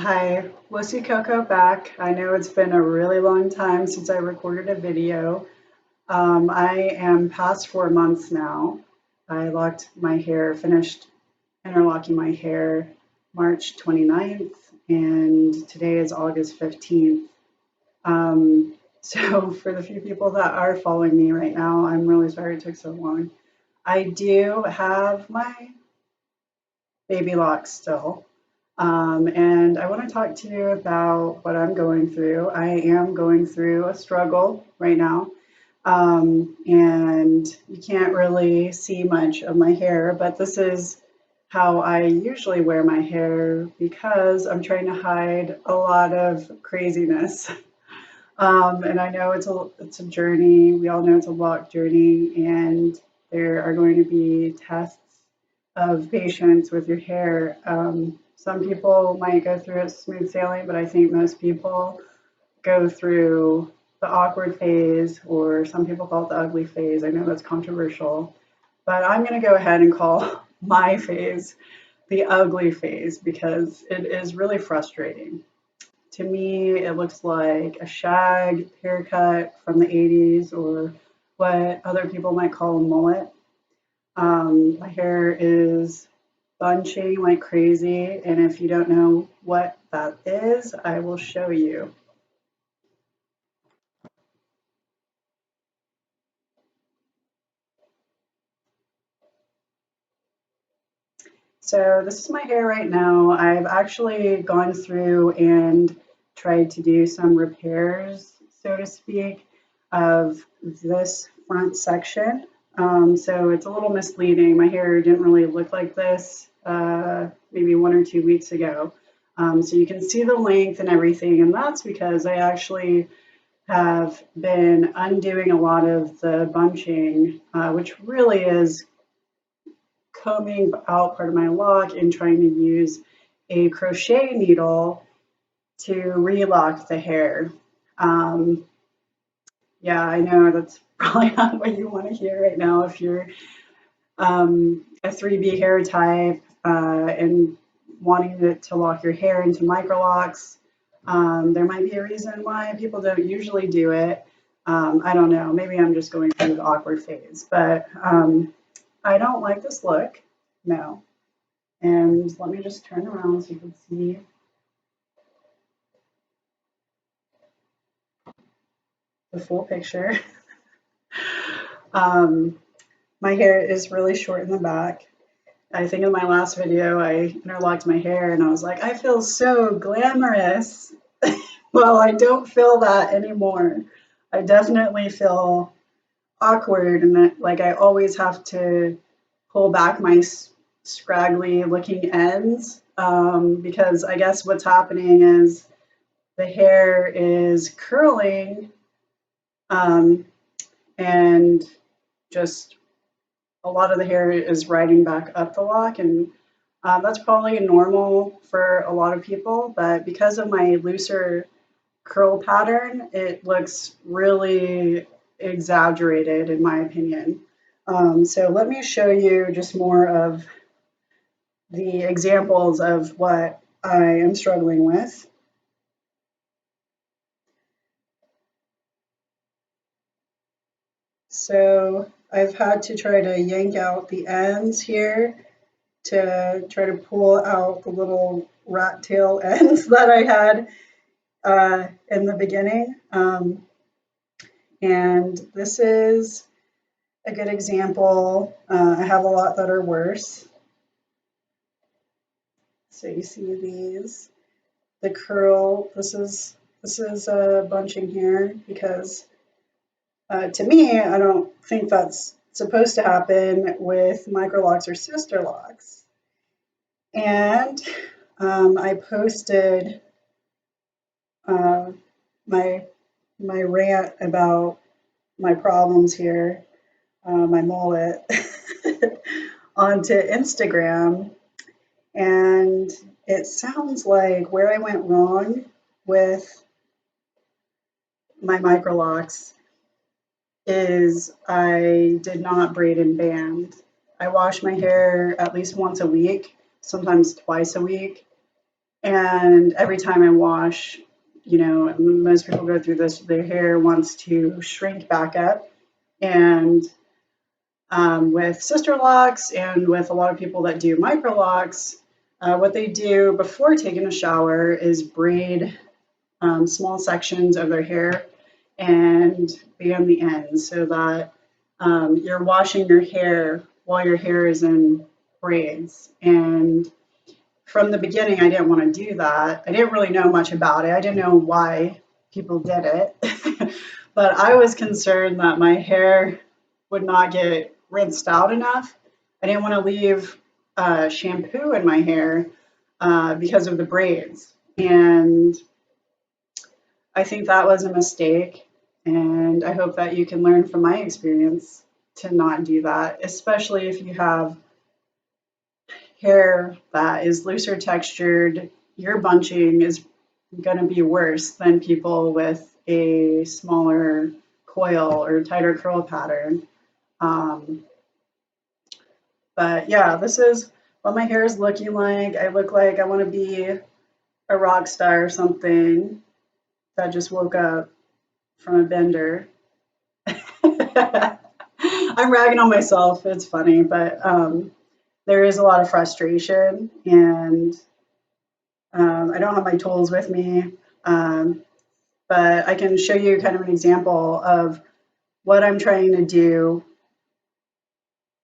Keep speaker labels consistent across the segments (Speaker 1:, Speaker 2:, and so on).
Speaker 1: Hi, Lucy Coco back. I know it's been a really long time since I recorded a video. I am past 4 months now. I locked my hair, finished interlocking my hair March 29th, and today is August 15th. So for the few people that are following me right now, I'm really sorry it took so long. I do have my baby locks still. And I want to talk to you about what I'm going through. I am going through a struggle right now. And you can't really see much of my hair, but this is how I usually wear my hair because I'm trying to hide a lot of craziness. And I know it's a journey. We all know it's a lock journey, and there are going to be tests of patience with your hair. Some people might go through it smooth sailing, but I think most people go through the awkward phase, or some people call it the ugly phase. I know that's controversial, but I'm going to go ahead and call my phase the ugly phase because it is really frustrating. To me, it looks like a shag haircut from the 80s, or what other people might call a mullet. My hair is bunching like crazy, and if you don't know what that is, I will show you. So this is my hair right now. I've actually gone through and tried to do some repairs, so to speak, of this front section. So it's a little misleading. My hair didn't really look like this maybe 1 or 2 weeks ago. So you can see the length and everything, and that's because I actually have been undoing a lot of the bunching, which really is combing out part of my lock and trying to use a crochet needle to relock the hair. Um, yeah, I know that's probably not what you want to hear right now if you're a 3B hair type and wanting to lock your hair into microlocs. There might be a reason why people don't usually do it. I don't know. Maybe I'm just going through the awkward phase, but I don't like this look. No. And let me just turn around so you can see the full picture. Um, my hair is really short in the back. I think in my last video, I interlocked my hair and I was like, I feel so glamorous. Well, I don't feel that anymore. I definitely feel awkward and that like I always have to pull back my scraggly looking ends because I guess what's happening is the hair is curling um, and just a lot of the hair is riding back up the lock, and that's probably normal for a lot of people, but because of my looser curl pattern, it looks really exaggerated in my opinion. So let me show you just more of the examples of what I am struggling with. So I've had to try to yank out the ends here to try to pull out the little rat tail ends that I had in the beginning. And this is a good example. I have a lot that are worse. So you see these, the curl, this is bunching here because to me, I don't think that's supposed to happen with microlocs or sister locks. And I posted uh, my my rant about my problems here, my mullet, onto Instagram, and it sounds like where I went wrong with my microlocks is I did not braid and band. I wash my hair at least once a week, sometimes twice a week. And every time I wash, most people go through this, their hair wants to shrink back up. And with sister locks and with a lot of people that do microlocs, what they do before taking a shower is braid small sections of their hair and band the ends so that you're washing your hair while your hair is in braids. And from the beginning, I didn't want to do that. I didn't really know much about it. I didn't know why people did it. But I was concerned that my hair would not get rinsed out enough. I didn't want to leave shampoo in my hair because of the braids. And I think that was a mistake. And I hope that you can learn from my experience to not do that, especially if you have hair that is looser textured. Your bunching is going to be worse than people with a smaller coil or tighter curl pattern. Um, but yeah, this is what my hair is looking like. I look like I want to be a rock star or something that just woke up from a bender. I'm ragging on myself. It's funny, but there is a lot of frustration, and I don't have my tools with me, um, but I can show you kind of an example of what I'm trying to do.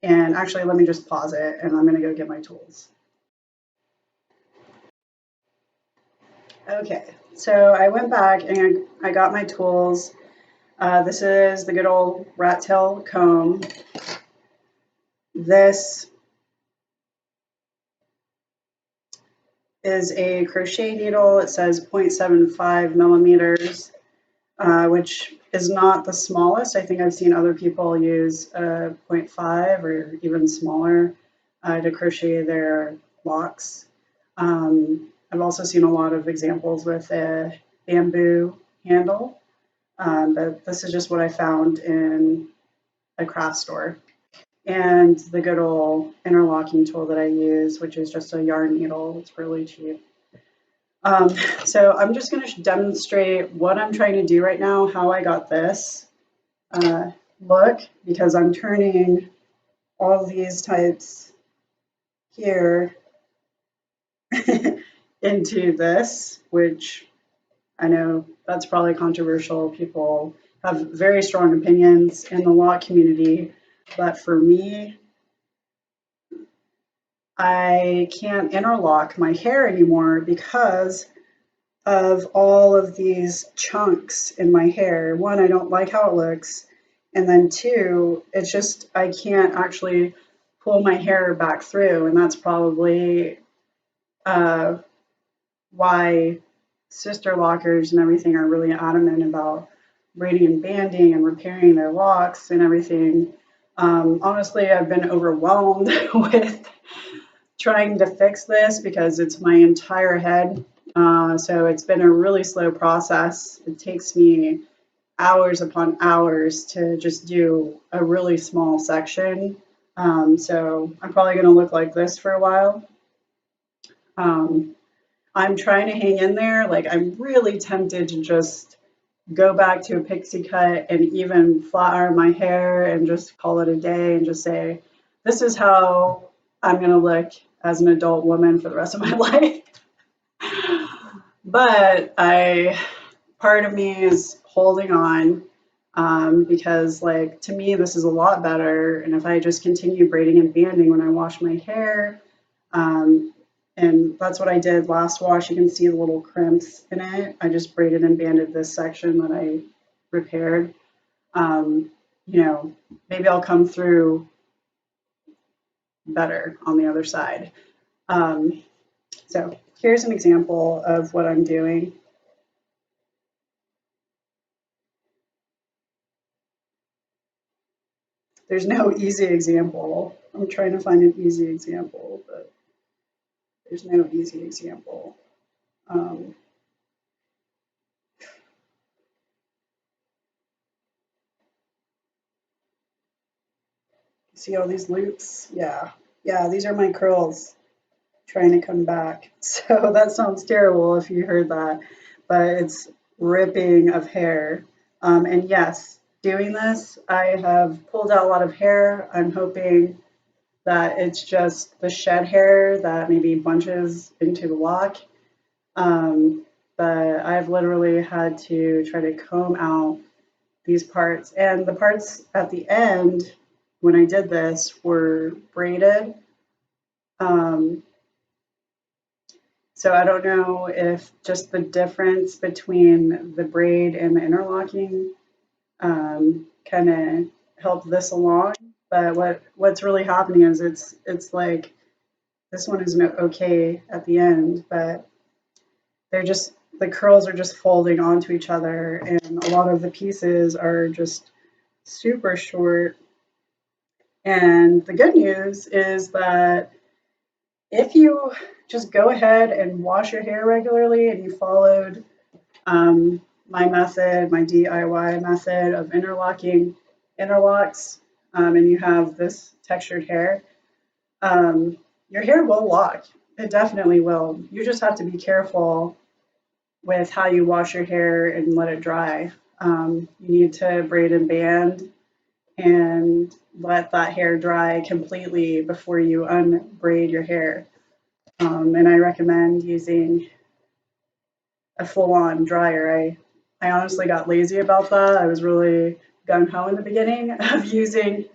Speaker 1: And actually, let me just pause it, and I'm going to go get my tools. Okay, so I went back and I got my tools. This is the good old rat tail comb. This is a crochet needle. It says 0.75 millimeters, which is not the smallest. I think I've seen other people use 0.5 or even smaller to crochet their locks. I've also seen a lot of examples with a bamboo handle, but this is just what I found in a craft store. And the good old interlocking tool that I use, which is just a yarn needle. It's really cheap. Um, so I'm just going to demonstrate what I'm trying to do right now, how I got this look, because I'm turning all of these types here into this, which I know that's probably controversial. People have very strong opinions in the law community, but for me, I can't interlock my hair anymore because of all of these chunks in my hair. One, I don't like how it looks. And then two, it's just, I can't actually pull my hair back through. And that's probably uh, why sister lockers and everything are really adamant about braiding and banding and repairing their locks and everything. Honestly, I've been overwhelmed with trying to fix this because it's my entire head. So it's been a really slow process. It takes me hours upon hours to just do a really small section. So I'm probably going to look like this for a while. Um, I'm trying to hang in there. Like, I'm really tempted to just go back to a pixie cut and even flat iron my hair and just call it a day and just say, this is how I'm going to look as an adult woman for the rest of my life. But part of me is holding on because, like, to me, this is a lot better. And if I just continue braiding and banding when I wash my hair, um, and that's what I did last wash. You can see the little crimps in it. I just braided and banded this section that I repaired. Um, Maybe I'll come through better on the other side. Um, so here's an example of what I'm doing. There's no easy example. I'm trying to find an easy example, but there's no easy example. Um, See all these loops? Yeah. Yeah, these are my curls. trying to come back. So that sounds terrible if you heard that, but it's ripping of hair. And yes, doing this, I have pulled out a lot of hair. I'm hoping that it's just the shed hair that maybe bunches into the lock. But I've literally had to try to comb out these parts. And the parts at the end, when I did this, were braided. Um, so I don't know if just the difference between the braid and the interlocking kind of helped this along. But what's really happening is it's like this one is okay at the end, but they're just the curls are just folding onto each other, and a lot of the pieces are just super short. And the good news is that if you just go ahead and wash your hair regularly and you followed my method, my DIY method of interlocking interlocks, and you have this textured hair, your hair will lock. It definitely will. You just have to be careful with how you wash your hair and let it dry. You need to braid and band and let that hair dry completely before you unbraid your hair. And I recommend using a full-on dryer. I honestly got lazy about that. I was really gung-ho in the beginning of using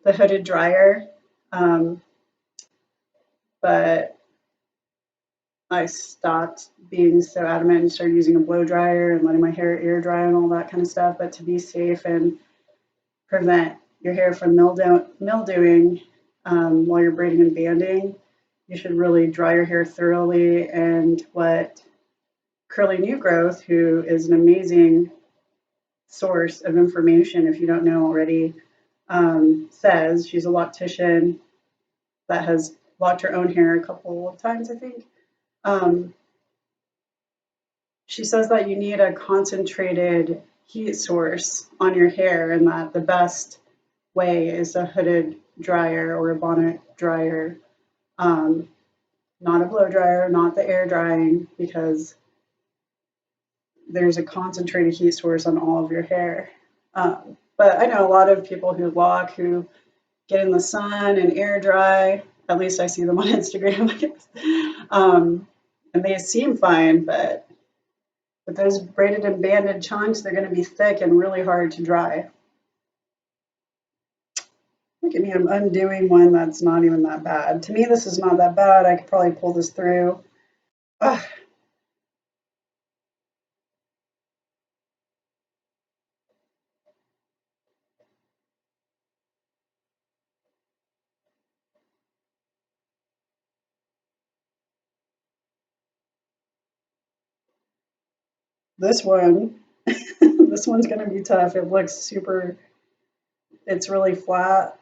Speaker 1: the hooded dryer, but I stopped being so adamant and started using a blow dryer and letting my hair air dry and all that kind of stuff. But to be safe and prevent your hair from mildewing while you're braiding and banding, you should really dry your hair thoroughly. And what Curly New Growth, who is an amazing source of information if you don't know already, says, she's a loctician that has locked her own hair a couple of times, I think. She says that you need a concentrated heat source on your hair, and that the best way is a hooded dryer or a bonnet dryer, not a blow dryer, not the air drying, because there's a concentrated heat source on all of your hair. But I know a lot of people who lock who get in the sun and air dry. At least I see them on Instagram, I guess. And they seem fine, but with those braided and banded chunks, they're going to be thick and really hard to dry. Look at me, I'm undoing one that's not even that bad. To me, this is not that bad. I could probably pull this through. Ugh. This one, this one's going to be tough. It looks super, it's really flat,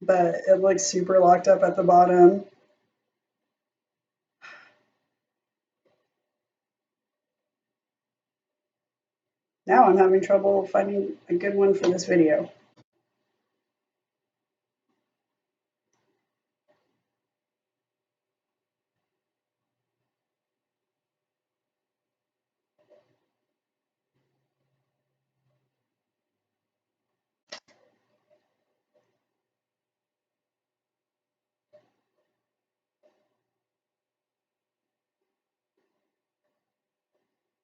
Speaker 1: but it looks super locked up at the bottom. Now I'm having trouble finding a good one for this video.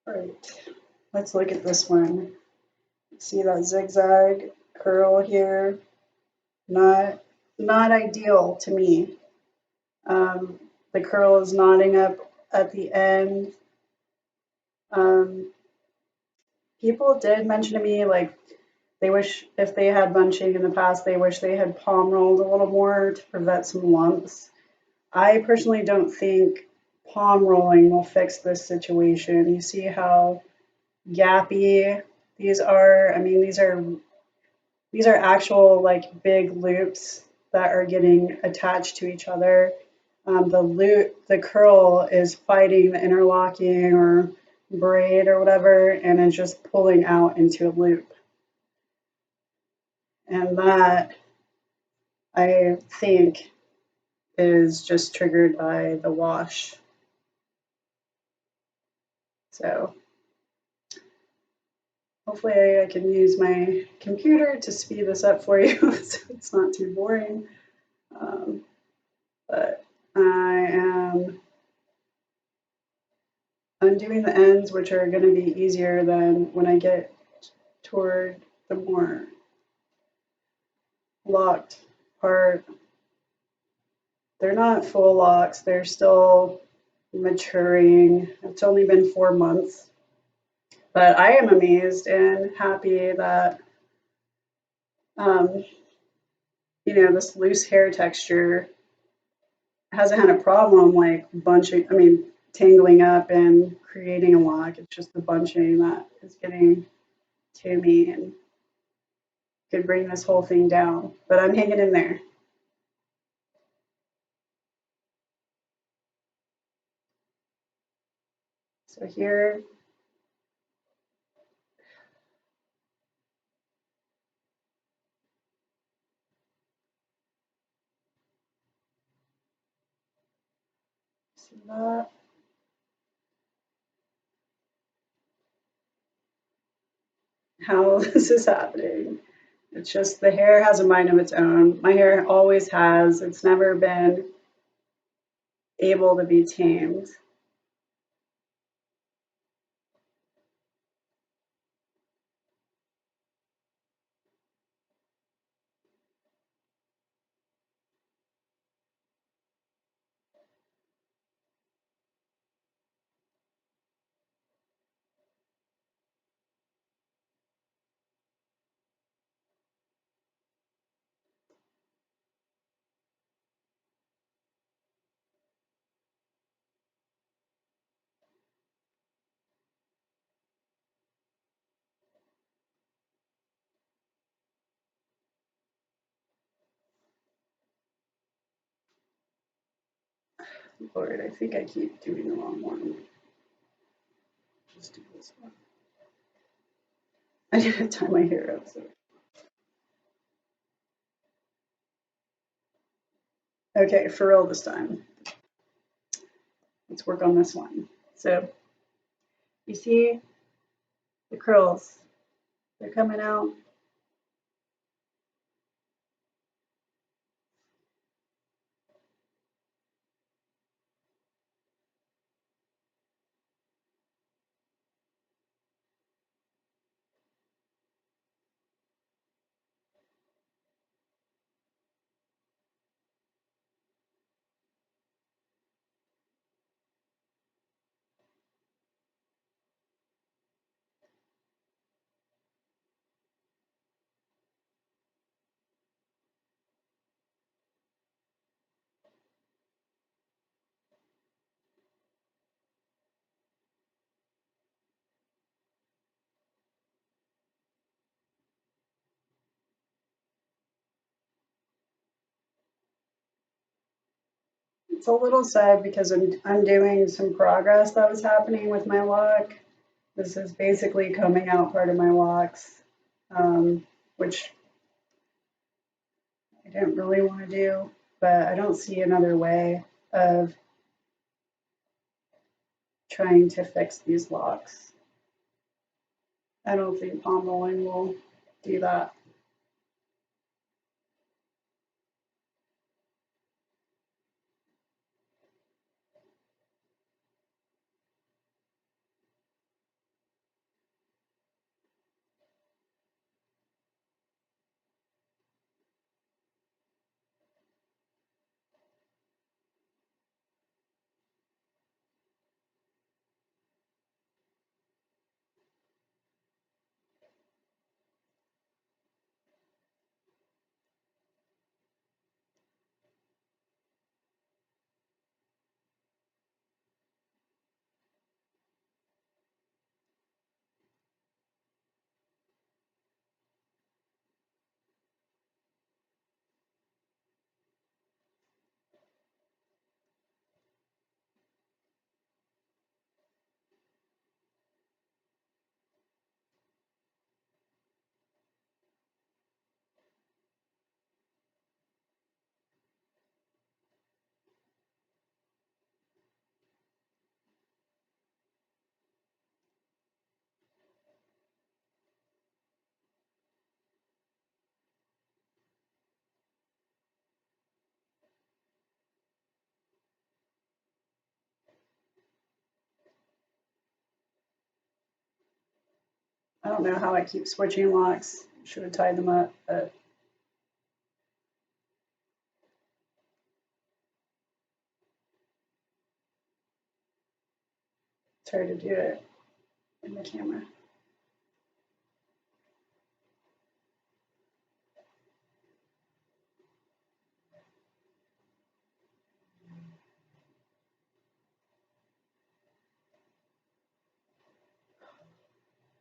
Speaker 1: All right, let's look at this one. See that zigzag curl here? Not ideal to me. The curl is knotting up at the end. People did mention to me like they wish if they had bunching in the past, they wish they had palm rolled a little more to prevent some lumps. I personally don't think palm rolling will fix this situation. You see how gappy these are? I mean, these are actual like big loops that are getting attached to each other. The curl is fighting the interlocking or braid or whatever, and is just pulling out into a loop. And that, I think, is just triggered by the wash. So hopefully I can use my computer to speed this up for you so it's not too boring. But I am undoing the ends, which are going to be easier than when I get toward the more locked part. They're not full locks, they're still maturing. It's only been 4 months, but I am amazed and happy that um, this loose hair texture hasn't had a problem like bunching, tangling up and creating a lock. It's just the bunching that is getting to me and could bring this whole thing down. But I'm hanging in there. So here, see that? How this is happening. It's just the hair has a mind of its own. My hair always has. It's never been able to be tamed. Lord, I think I keep doing the wrong one. Just do this one. I didn't tie my hair up, so. Okay, for real this time. Let's work on this one. So you see the curls, they're coming out. It's a little sad because I'm undoing some progress that was happening with my lock. This is basically coming out part of my locks, which I didn't really want to do, but I don't see another way of trying to fix these locks. I don't think palm rolling will do that. don't know how I keep switching locks. Should have tied them up, but it's hard to do it in the camera.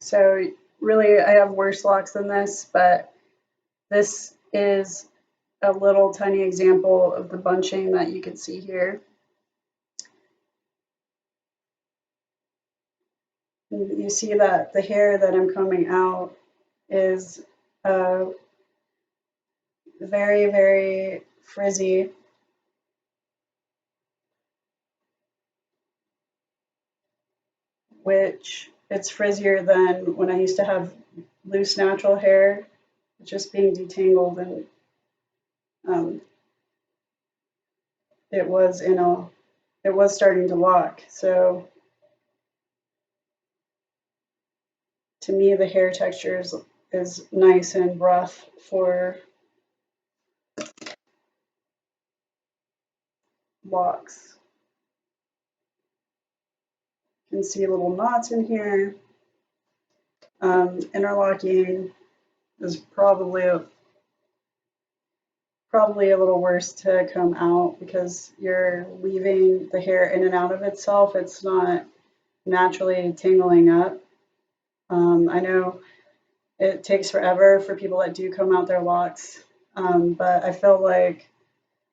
Speaker 1: So really, I have worse locks than this, but this is a little tiny example of the bunching that you can see here. You see that the hair that I'm combing out is very, very frizzy. Which it's frizzier than when I used to have loose natural hair, just being detangled, and it was starting to lock. So to me, the hair texture is nice and rough for locks. You can see little knots in here. Interlocking is probably a little worse to come out because you're weaving the hair in and out of itself. It's not naturally tangling up. I know it takes forever for people that do comb out their locks, but I feel like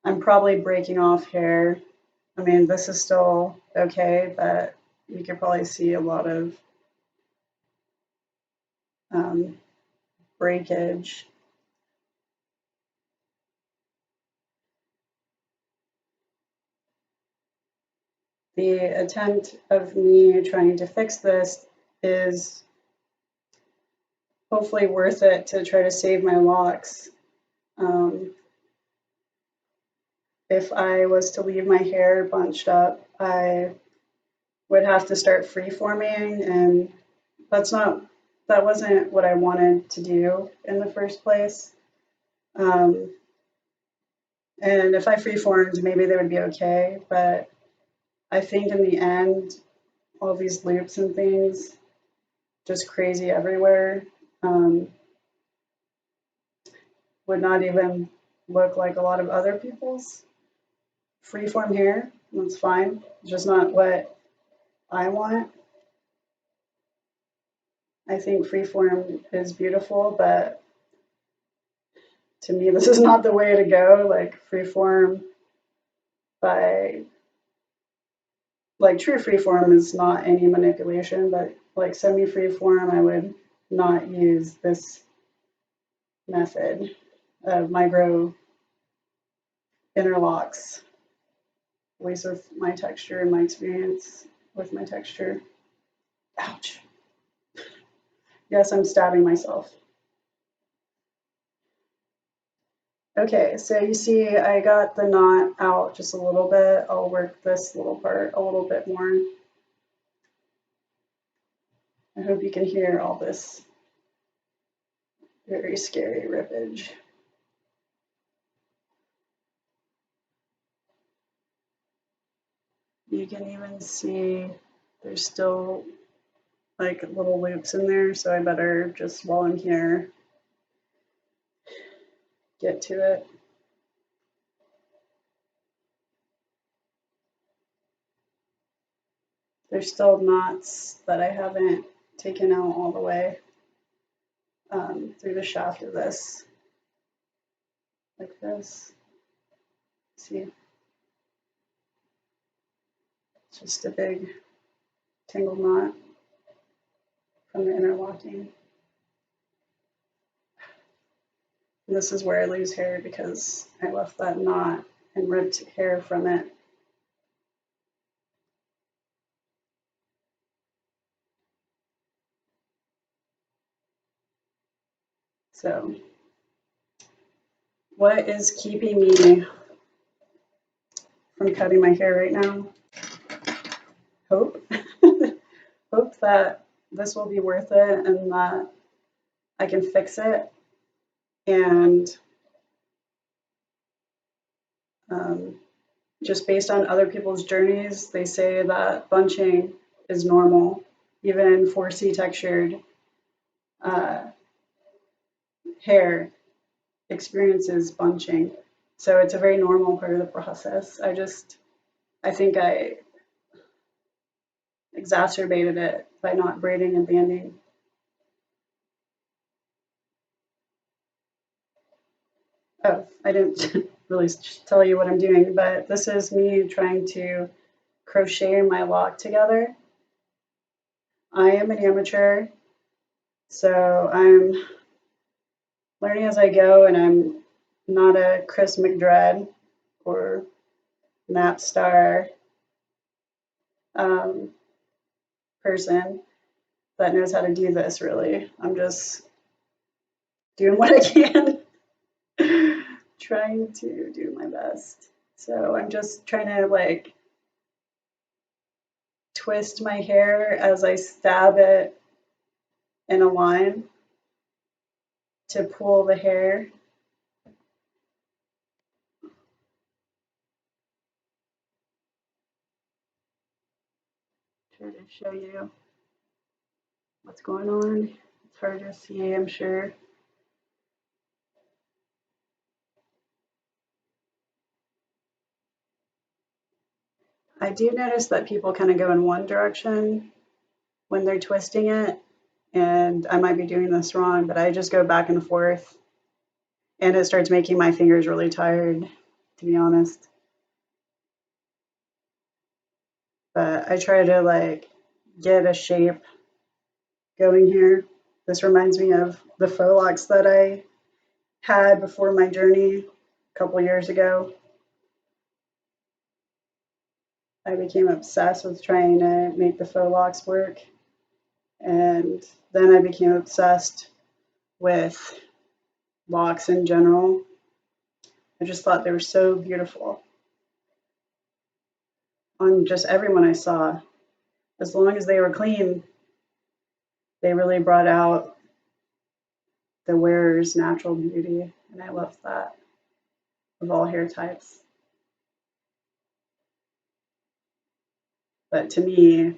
Speaker 1: I'm probably breaking off hair. I mean, this is still okay, but you could probably see a lot of breakage. The attempt of me trying to fix this is hopefully worth it to try to save my locks. If I was to leave my hair bunched up, I would have to start freeforming, and that wasn't what I wanted to do in the first place. And if I freeformed, maybe they would be okay, but I think in the end, all these loops and things, just crazy everywhere, would not even look like a lot of other people's freeform hair. That's fine. It's just not what I want. I think freeform is beautiful, but to me, this is not the way to go. Like freeform true freeform is not any manipulation, but like semi-freeform, I would not use this method of micro interlocks, at least with my texture and my experience with my texture. Ouch. Yes, I'm stabbing myself. Okay, so you see I got the knot out just a little bit. I'll work this little part a little bit more. I hope you can hear all this very scary rippage. You can even see there's still like little loops in there, so I better just while I'm here get to it. There's still knots that I haven't taken out all the way through the shaft of this, like this. See, it's just a big tangled knot from the interlocking. And this is where I lose hair because I left that knot and ripped hair from it. So, what is keeping me from cutting my hair right now? Hope. Hope that this will be worth it and that I can fix it. And just based on other people's journeys, they say that bunching is normal. Even 4C textured uh, hair experiences bunching. So it's a very normal part of the process. I think I exacerbated it by not braiding and banding. Oh, I didn't really tell you what I'm doing, but this is me trying to crochet my lock together. I am an amateur, so I'm learning as I go, and I'm not a Chris McDread or Napstar um, person that knows how to do this, really. I'm just doing what I can, trying to do my best. So I'm just trying to like twist my hair as I stab it in a line to pull the hair. Try to show you what's going on. It's hard to see, I'm sure. I do notice that people kind of go in one direction when they're twisting it, and I might be doing this wrong, but I just go back and forth, and it starts making my fingers really tired, to be honest. But I try to like get a shape going here. This reminds me of the faux locks that I had before my journey a couple years ago. I became obsessed with trying to make the faux locks work. And then I became obsessed with locks in general. I just thought they were so beautiful on just everyone I saw. As long as they were clean, they really brought out the wearer's natural beauty. And I love that of all hair types. But to me,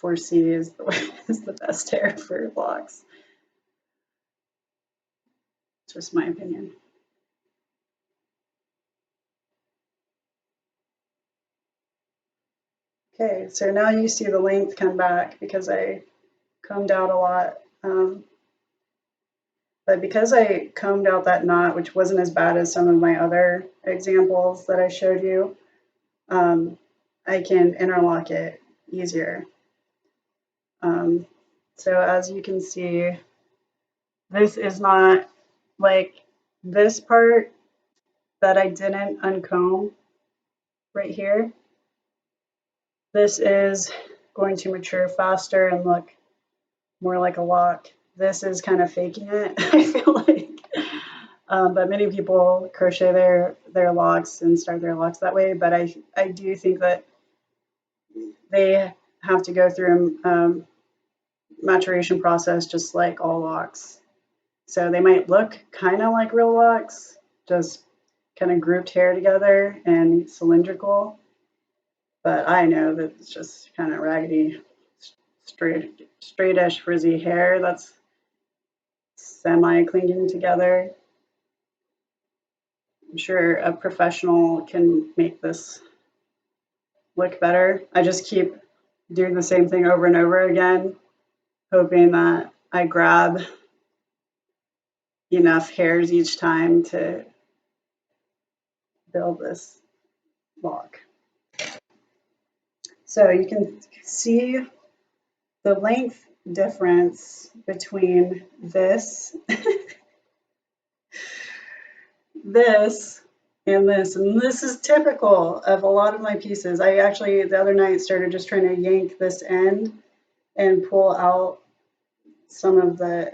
Speaker 1: 4C is the best hair for locks. It's just my opinion. Okay, so now you see the length come back because I combed out a lot. But because I combed out that knot, which wasn't as bad as some of my other examples that I showed you, I can interlock it easier. So as you can see, this is not like this part that I didn't uncomb right here. This is going to mature faster and look more like a lock. This is kind of faking it, I feel like. But many people crochet their locks and start their locks that way. But I do think that they have to go through a maturation process just like all locks. So they might look kind of like real locks, just kind of grouped hair together and cylindrical. But I know that it's just kind of raggedy, straightish, frizzy hair that's semi-clinging together. I'm sure a professional can make this look better. I just keep doing the same thing over and over again, hoping that I grab enough hairs each time to build this lock. So you can see the length difference between this, this, and this. And this is typical of a lot of my pieces. I actually, the other night, started just trying to yank this end and pull out some of the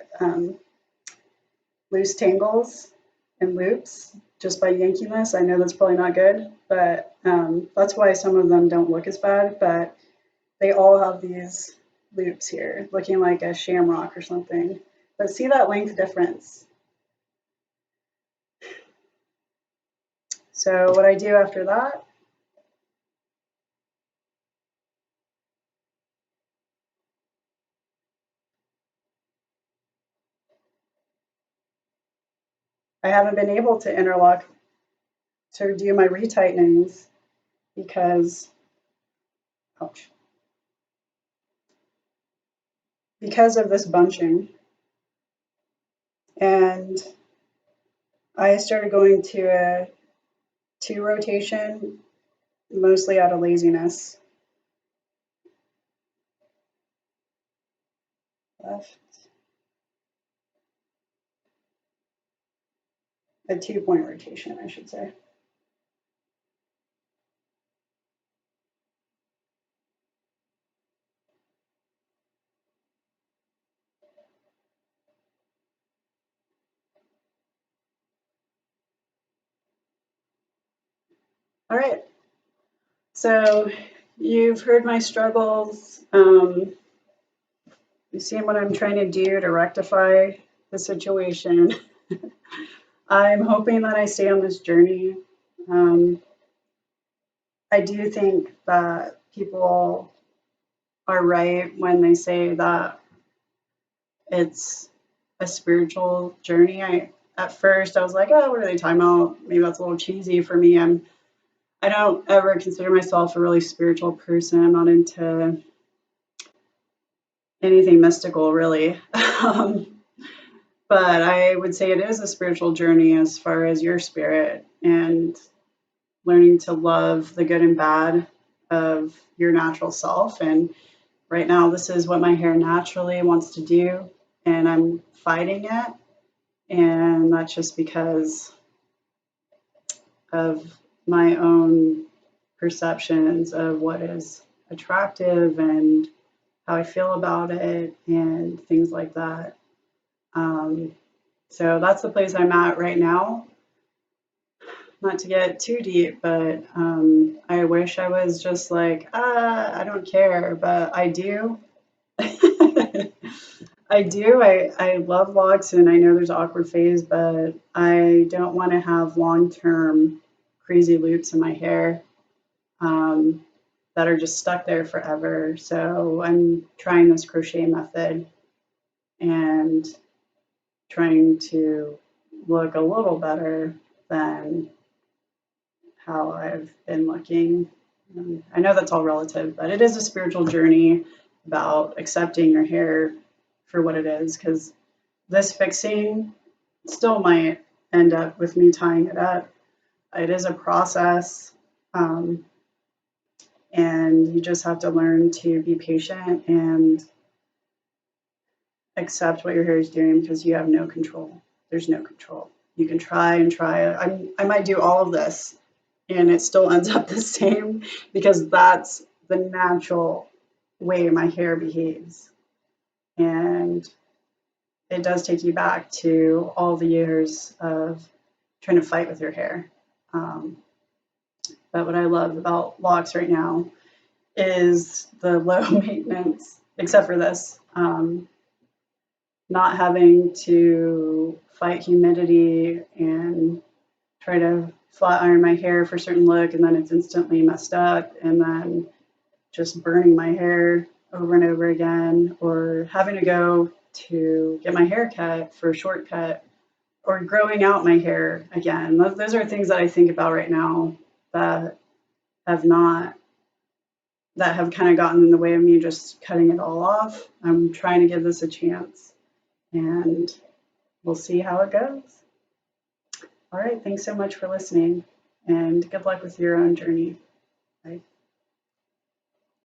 Speaker 1: loose tangles and loops just by yanking this. I know that's probably not good, but that's why some of them don't look as bad, but they all have these loops here, looking like a shamrock or something. But see that length difference. So what I do after that, I haven't been able to interlock to do my retightenings because, ouch, because of this bunching. And I started going to a 2 rotation, mostly out of laziness. Left, a 2-point rotation, I should say. All right. So you've heard my struggles. You've seen what I'm trying to do to rectify the situation. I'm hoping that I stay on this journey. I do think that people are right when they say that it's a spiritual journey. At first I was like, oh, what are they talking about? Maybe that's a little cheesy for me. I don't ever consider myself a really spiritual person. I'm not into anything mystical, really. But I would say it is a spiritual journey as far as your spirit and learning to love the good and bad of your natural self. And right now, this is what my hair naturally wants to do, and I'm fighting it. And that's just because of my own perceptions of what is attractive and how I feel about it and things like that. So that's the place I'm at right now. Not to get too deep, but I wish I was just like, I don't care, but I do. I do. I love locks, and I know there's an awkward phase, but I don't want to have long-term crazy loops in my hair that are just stuck there forever. So I'm trying this crochet method and trying to look a little better than how I've been looking. I know that's all relative, but it is a spiritual journey about accepting your hair for what it is, because this fixing still might end up with me tying it up. It is a process, and you just have to learn to be patient and accept what your hair is doing because you have no control. There's no control. You can try and try. I might do all of this and it still ends up the same because that's the natural way my hair behaves. And it does take you back to all the years of trying to fight with your hair. But what I love about locks right now is the low maintenance, except for this, not having to fight humidity and try to flat iron my hair for a certain look and then it's instantly messed up, and then just burning my hair over and over again, or having to go to get my hair cut for a shortcut, or growing out my hair again. Those are things that I think about right now that have not that have kind of gotten in the way of me just cutting it all off. I'm trying to give this a chance and we'll see how it goes. All right, thanks so much for listening and good luck with your own journey. Bye.